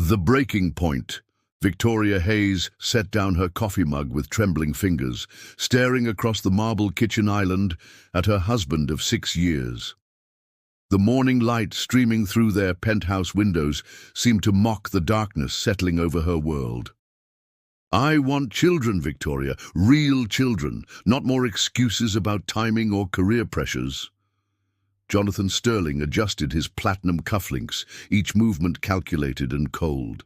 The breaking point. Victoria Hayes set down her coffee mug with trembling fingers, staring across the marble kitchen island at her husband of 6 years. The morning light streaming through their penthouse windows seemed to mock the darkness settling over her world. "I want children, Victoria, real children, not more excuses about timing or career pressures." Jonathan Sterling adjusted his platinum cufflinks, each movement calculated and cold.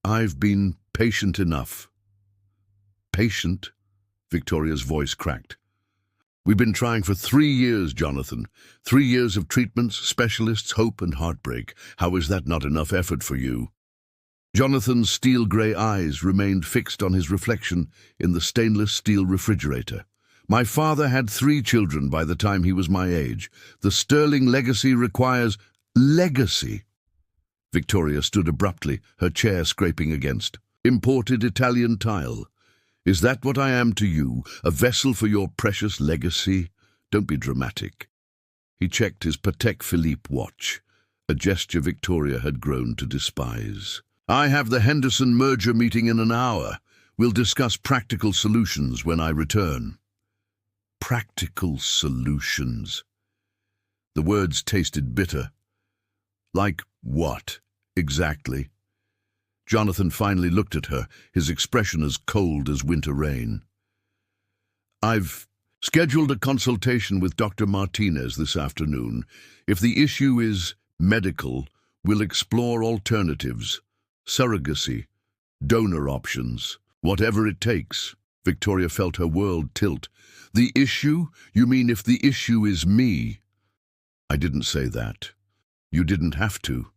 "I've been patient enough." "Patient?" Victoria's voice cracked. "We've been trying for 3 years, Jonathan. 3 years of treatments, specialists, hope and heartbreak. How is that not enough effort for you?" Jonathan's steel-grey eyes remained fixed on his reflection in the stainless steel refrigerator. "My father had 3 children by the time he was my age. The Sterling legacy requires—" "Legacy?" Victoria stood abruptly, her chair scraping against. "Imported Italian tile. Is that what I am to you, a vessel for your precious legacy? Don't be dramatic." He checked his Patek Philippe watch, a gesture Victoria had grown to despise. "I have the Henderson merger meeting in an hour. We'll discuss practical solutions when I return." Practical solutions. The words tasted bitter. Like what, exactly? Jonathan finally looked at her, his expression as cold as winter rain. "I've scheduled a consultation with Dr. Martinez this afternoon. If the issue is medical, we'll explore alternatives, surrogacy, donor options, whatever it takes." Victoria felt her world tilt. "The issue? You mean if the issue is me?" "I didn't say that. You didn't have to."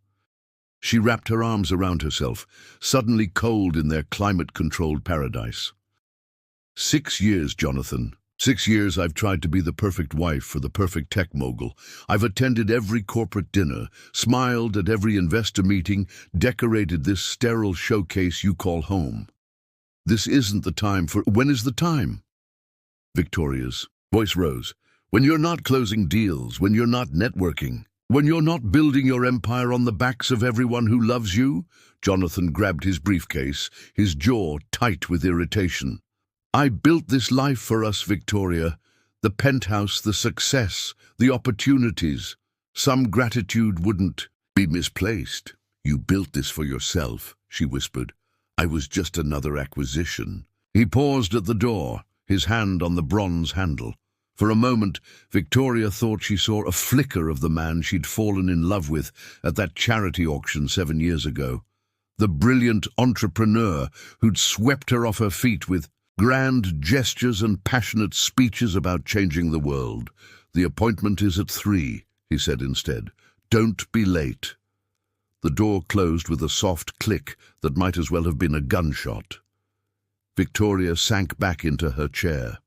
She wrapped her arms around herself, suddenly cold in their climate-controlled paradise. 6 years, Jonathan. 6 years I've tried to be the perfect wife for the perfect tech mogul. I've attended every corporate dinner, smiled at every investor meeting, decorated this sterile showcase you call home. This isn't the time for— When is the time? Victoria's voice rose. "When you're not closing deals, when you're not networking, when you're not building your empire on the backs of everyone who loves you." Jonathan grabbed his briefcase, his jaw tight with irritation. "I built this life for us, Victoria. The penthouse, the success, the opportunities. Some gratitude wouldn't be misplaced." "You built this for yourself," she whispered. "I was just another acquisition." He paused at the door, his hand on the bronze handle. For a moment, Victoria thought she saw a flicker of the man she'd fallen in love with at that charity auction 7 years ago. The brilliant entrepreneur who'd swept her off her feet with grand gestures and passionate speeches about changing the world. "The appointment is at 3, he said instead. "Don't be late." The door closed with a soft click that might as well have been a gunshot. Victoria sank back into her chair,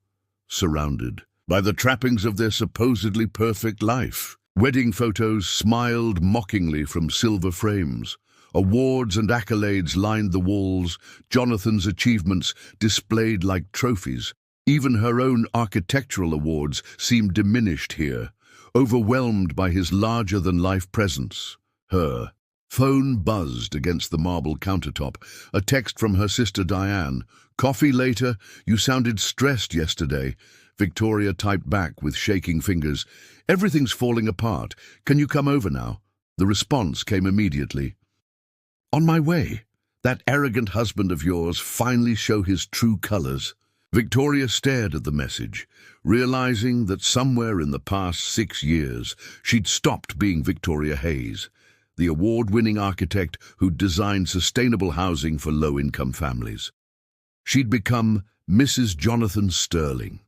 surrounded by the trappings of their supposedly perfect life. Wedding photos smiled mockingly from silver frames. Awards and accolades lined the walls, Jonathan's achievements displayed like trophies. Even her own architectural awards seemed diminished here, overwhelmed by his larger-than-life presence. Her phone buzzed against the marble countertop, a text from her sister Diane. "Coffee later? You sounded stressed yesterday." Victoria typed back with shaking fingers. "Everything's falling apart. Can you come over now?" The response came immediately. "On my way. That arrogant husband of yours finally show his true colors." Victoria stared at the message, realizing that somewhere in the past 6 years she'd stopped being Victoria Hayes, the award-winning architect who'd designed sustainable housing for low-income families. She'd become Mrs. Jonathan Sterling.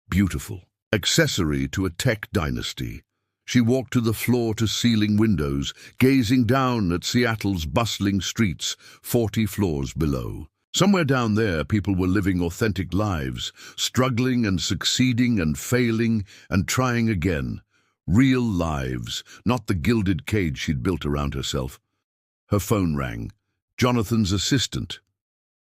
Beautiful. Accessory to a tech dynasty. She walked to the floor-to-ceiling windows, gazing down at Seattle's bustling streets 40 floors below. Somewhere down there, people were living authentic lives, struggling and succeeding and failing and trying again. Real lives, not the gilded cage she'd built around herself. Her phone rang. Jonathan's assistant.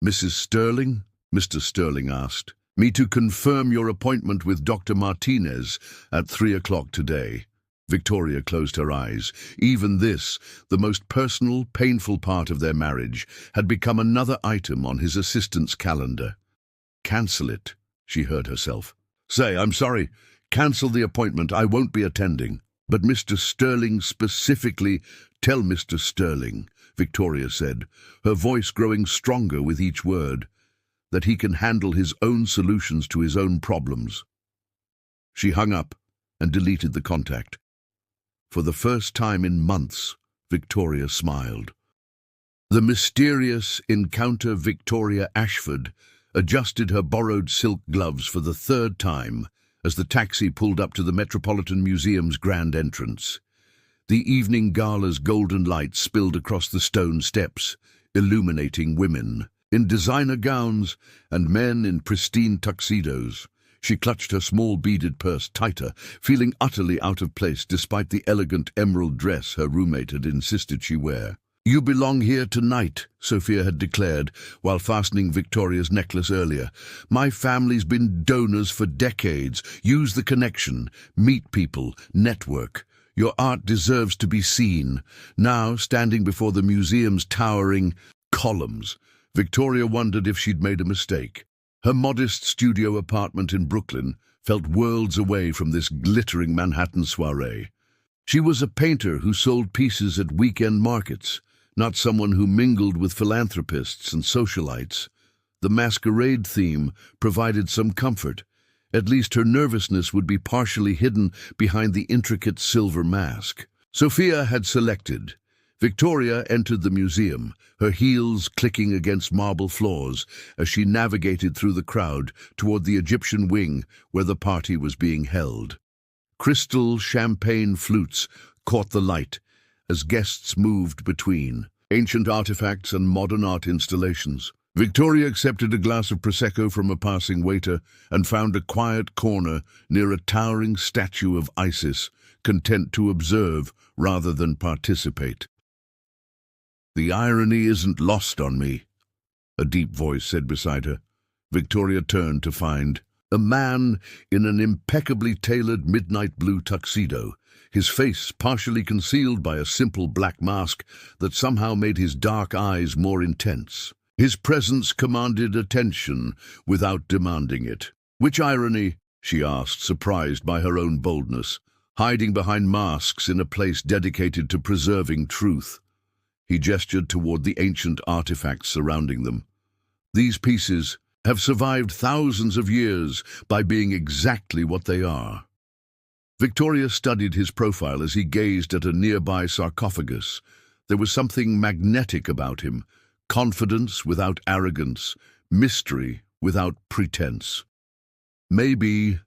"Mrs. Sterling?" Mr. Sterling asked. "Me to confirm your appointment with Dr. Martinez at 3 o'clock today." Victoria closed her eyes. Even this, the most personal, painful part of their marriage, had become another item on his assistant's calendar. "Cancel it," she heard herself say. "I'm sorry. Cancel the appointment. I won't be attending." "But Mr. Sterling specifically—" "Tell Mr. Sterling," Victoria said, her voice growing stronger with each word, "that he can handle his own solutions to his own problems." She hung up and deleted the contact. For the first time in months, Victoria smiled. The mysterious encounter. Victoria Ashford adjusted her borrowed silk gloves for the third time as the taxi pulled up to the Metropolitan Museum's grand entrance. The evening gala's golden light spilled across the stone steps, illuminating women in designer gowns and men in pristine tuxedos. She clutched her small beaded purse tighter, feeling utterly out of place despite the elegant emerald dress her roommate had insisted she wear. "You belong here tonight," Sophia had declared, while fastening Victoria's necklace earlier. "My family's been donors for decades. Use the connection. Meet people. Network. Your art deserves to be seen." Now, standing before the museum's towering columns, Victoria wondered if she'd made a mistake. Her modest studio apartment in Brooklyn felt worlds away from this glittering Manhattan soiree. She was a painter who sold pieces at weekend markets, not someone who mingled with philanthropists and socialites. The masquerade theme provided some comfort. At least her nervousness would be partially hidden behind the intricate silver mask. Sophia had selected. Victoria entered the museum, her heels clicking against marble floors as she navigated through the crowd toward the Egyptian wing where the party was being held. Crystal champagne flutes caught the light as guests moved between ancient artifacts and modern art installations. Victoria accepted a glass of Prosecco from a passing waiter and found a quiet corner near a towering statue of Isis, content to observe rather than participate. "The irony isn't lost on me," a deep voice said beside her. Victoria turned to find a man in an impeccably tailored midnight blue tuxedo, his face partially concealed by a simple black mask that somehow made his dark eyes more intense. His presence commanded attention without demanding it. "Which irony?" she asked, surprised by her own boldness, hiding behind masks in a place dedicated to preserving truth. He gestured toward the ancient artifacts surrounding them. "These pieces have survived thousands of years by being exactly what they are." Victoria studied his profile as he gazed at a nearby sarcophagus. There was something magnetic about him, confidence without arrogance, mystery without pretense. "Maybe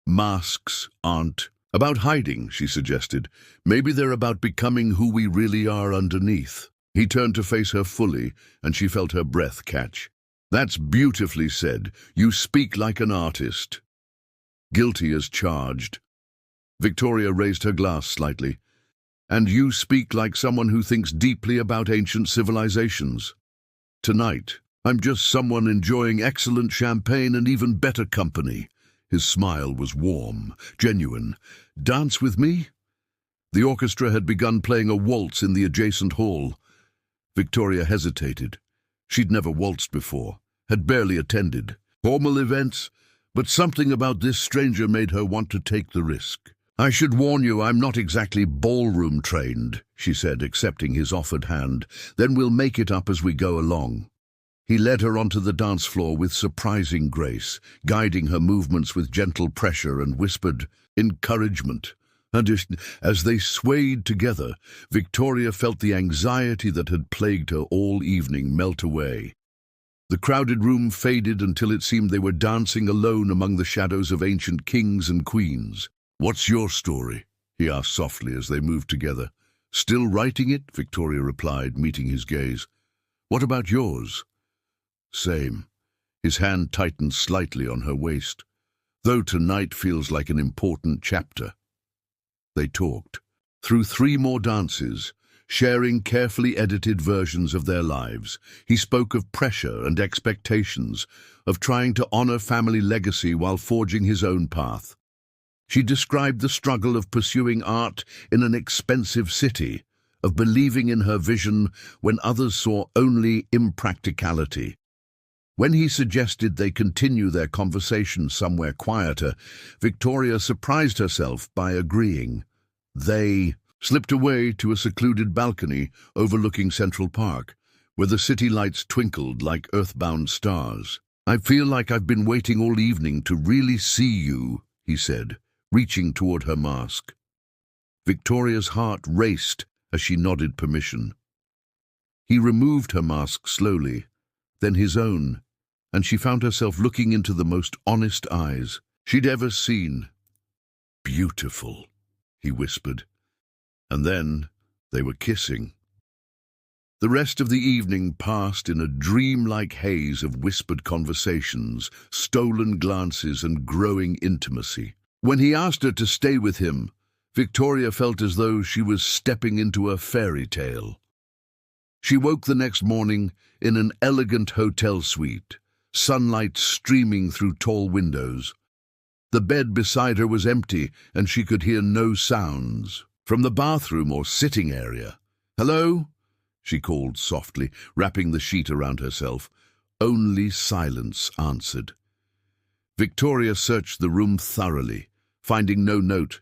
masks aren't about hiding," she suggested. "Maybe they're about becoming who we really are underneath." He turned to face her fully, and she felt her breath catch. "That's beautifully said. You speak like an artist." Guilty as charged. Victoria raised her glass slightly. "And you speak like someone who thinks deeply about ancient civilizations." "Tonight, I'm just someone enjoying excellent champagne and even better company." His smile was warm, genuine. "Dance with me?" The orchestra had begun playing a waltz in the adjacent hall. Victoria hesitated. She'd never waltzed before, had barely attended formal events, but something about this stranger made her want to take the risk. "I should warn you, I'm not exactly ballroom trained," she said, accepting his offered hand. "Then we'll make it up as we go along." He led her onto the dance floor with surprising grace, guiding her movements with gentle pressure and whispered encouragement. And as they swayed together, Victoria felt the anxiety that had plagued her all evening melt away. The crowded room faded until it seemed they were dancing alone among the shadows of ancient kings and queens. "What's your story?" he asked softly as they moved together. "Still writing it?" Victoria replied, meeting his gaze. "What about yours?" "Same." His hand tightened slightly on her waist. "Though tonight feels like an important chapter." They talked through 3 more dances, sharing carefully edited versions of their lives. He spoke of pressure and expectations, of trying to honor family legacy while forging his own path. She described the struggle of pursuing art in an expensive city, of believing in her vision when others saw only impracticality. When he suggested they continue their conversation somewhere quieter, Victoria surprised herself by agreeing. They slipped away to a secluded balcony overlooking Central Park, where the city lights twinkled like earthbound stars. "I feel like I've been waiting all evening to really see you," he said, reaching toward her mask. Victoria's heart raced as she nodded permission. He removed her mask slowly, then his own, and she found herself looking into the most honest eyes she'd ever seen. "Beautiful," he whispered, and then they were kissing. The rest of the evening passed in a dreamlike haze of whispered conversations, stolen glances, and growing intimacy. When he asked her to stay with him, Victoria felt as though she was stepping into a fairy tale. She woke the next morning in an elegant hotel suite, sunlight streaming through tall windows. The bed beside her was empty, and she could hear no sounds from the bathroom or sitting area. "Hello?" she called softly, wrapping the sheet around herself. Only silence answered. Victoria searched the room thoroughly, finding no note,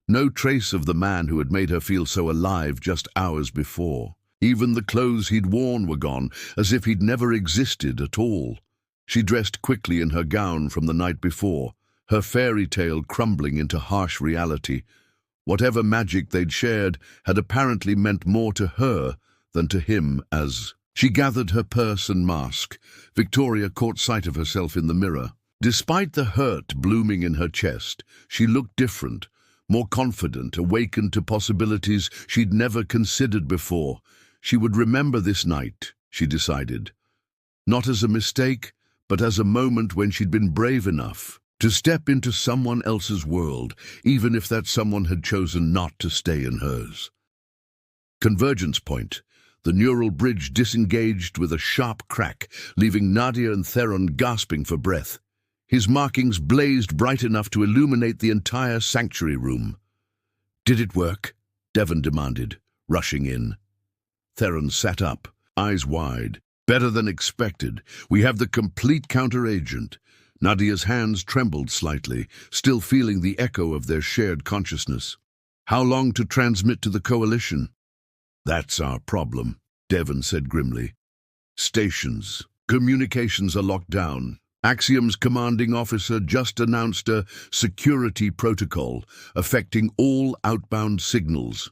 no trace of the man who had made her feel so alive just hours before. Even the clothes he'd worn were gone, as if he'd never existed at all. She dressed quickly in her gown from the night before, her fairy tale crumbling into harsh reality. Whatever magic they'd shared had apparently meant more to her than to him. As she gathered her purse and mask, Victoria caught sight of herself in the mirror. Despite the hurt blooming in her chest, she looked different, more confident, awakened to possibilities she'd never considered before. She would remember this night, she decided, not as a mistake, but as a moment when she'd been brave enough to step into someone else's world, even if that someone had chosen not to stay in hers. Convergence point. The neural bridge disengaged with a sharp crack, leaving Nadia and Theron gasping for breath. His markings blazed bright enough to illuminate the entire sanctuary room. "Did it work?" Devon demanded, rushing in. Theron sat up, eyes wide. "Better than expected. We have the complete counteragent." Nadia's hands trembled slightly, still feeling the echo of their shared consciousness. "How long to transmit to the coalition?" "That's our problem," Devon said grimly. "Stations. Communications are locked down. Axiom's commanding officer just announced a security protocol affecting all outbound signals."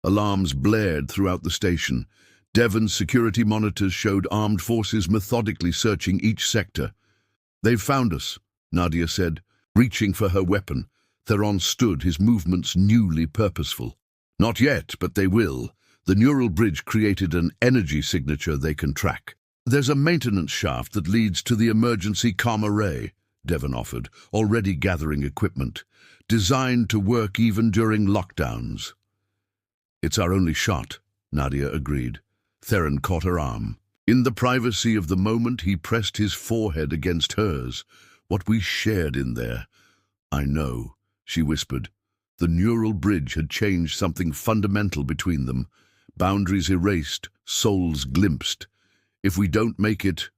Alarms blared throughout the station. Devon's security monitors showed armed forces methodically searching each sector. "They've found us," Nadia said, reaching for her weapon. Theron stood, his movements newly purposeful. "Not yet, but they will. The neural bridge created an energy signature they can track." "There's a maintenance shaft that leads to the emergency comm array," Devon offered, already gathering equipment, "designed to work even during lockdowns." "It's our only shot," Nadia agreed. Theron caught her arm. In the privacy of the moment, he pressed his forehead against hers. "What we shared in there." "I know," she whispered. The neural bridge had changed something fundamental between them. Boundaries erased, souls glimpsed. "If we don't make it..."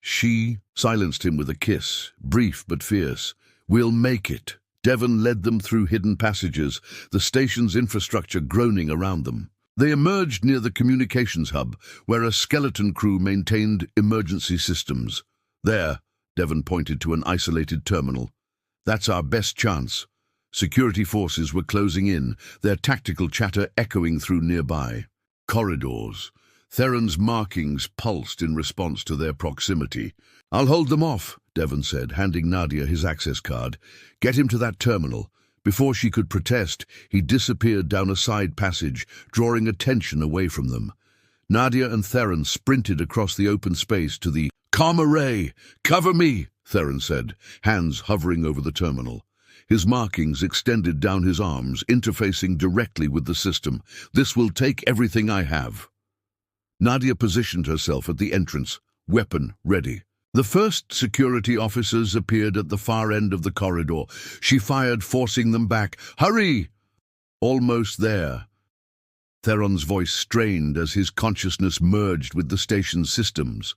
She silenced him with a kiss, brief but fierce. "We'll make it." Devon led them through hidden passages, the station's infrastructure groaning around them. They emerged near the communications hub, where a skeleton crew maintained emergency systems. "There," Devon pointed to an isolated terminal. "That's our best chance." Security forces were closing in, their tactical chatter echoing through nearby corridors. Theron's markings pulsed in response to their proximity. "I'll hold them off," Devon said, handing Nadia his access card. "Get him to that terminal." Before she could protest, he disappeared down a side passage, drawing attention away from them. Nadia and Theron sprinted across the open space to the comm array. "Cover me," Theron said, hands hovering over the terminal. His markings extended down his arms, interfacing directly with the system. "This will take everything I have." Nadia positioned herself at the entrance, weapon ready. The first security officers appeared at the far end of the corridor. She fired, forcing them back. "Hurry!" Almost there. Theron's voice strained as his consciousness merged with the station's systems.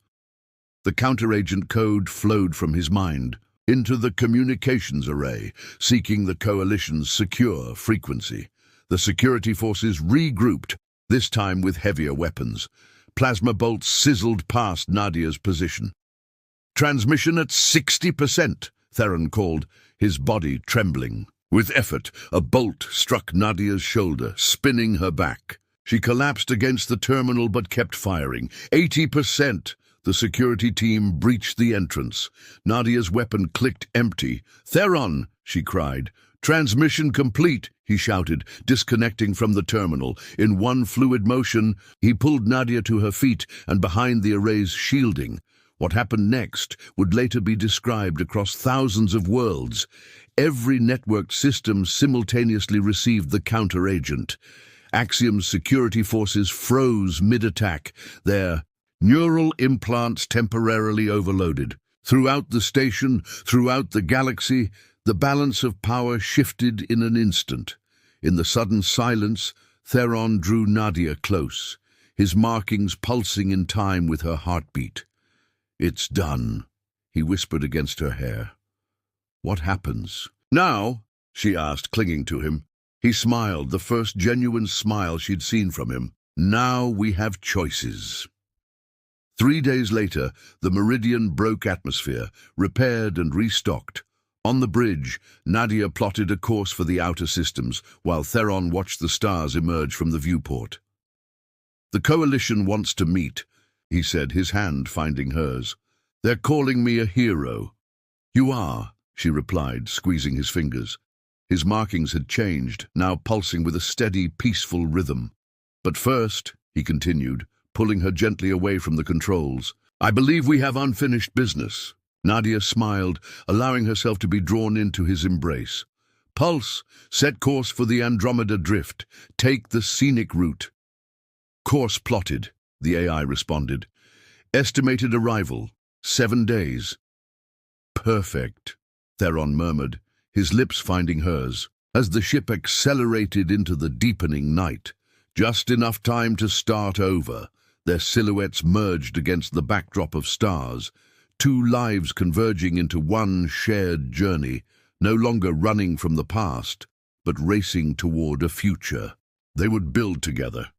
The counteragent code flowed from his mind into the communications array, seeking the coalition's secure frequency. The security forces regrouped, this time with heavier weapons. Plasma bolts sizzled past Nadia's position. "Transmission at 60%, Theron called, his body trembling. With effort, a bolt struck Nadia's shoulder, spinning her back. She collapsed against the terminal but kept firing. 80%! The security team breached the entrance. Nadia's weapon clicked empty. "Theron!" she cried. "Transmission complete," he shouted, disconnecting from the terminal. In one fluid motion, he pulled Nadia to her feet and behind the array's shielding. What happened next would later be described across thousands of worlds. Every networked system simultaneously received the counter-agent. Axiom's security forces froze mid-attack, their neural implants temporarily overloaded. Throughout the station, throughout the galaxy, the balance of power shifted in an instant. In the sudden silence, Theron drew Nadia close, his markings pulsing in time with her heartbeat. "It's done," he whispered against her hair. "What happens now?" she asked, clinging to him. He smiled, the first genuine smile she'd seen from him. "Now we have choices." 3 days later, the Meridian broke atmosphere, repaired and restocked. On the bridge, Nadia plotted a course for the outer systems, while Theron watched the stars emerge from the viewport. "The Coalition wants to meet," he said, his hand finding hers. "They're calling me a hero." "You are," she replied, squeezing his fingers. His markings had changed, now pulsing with a steady, peaceful rhythm. "But first," he continued, pulling her gently away from the controls, "I believe we have unfinished business." Nadia smiled, allowing herself to be drawn into his embrace. "Pulse, set course for the Andromeda Drift. Take the scenic route." "Course plotted," the AI responded. "Estimated arrival, 7 days." "Perfect," Theron murmured, his lips finding hers, as the ship accelerated into the deepening night. Just enough time to start over. Their silhouettes merged against the backdrop of stars, 2 lives converging into one shared journey, no longer running from the past, but racing toward a future. They would build together,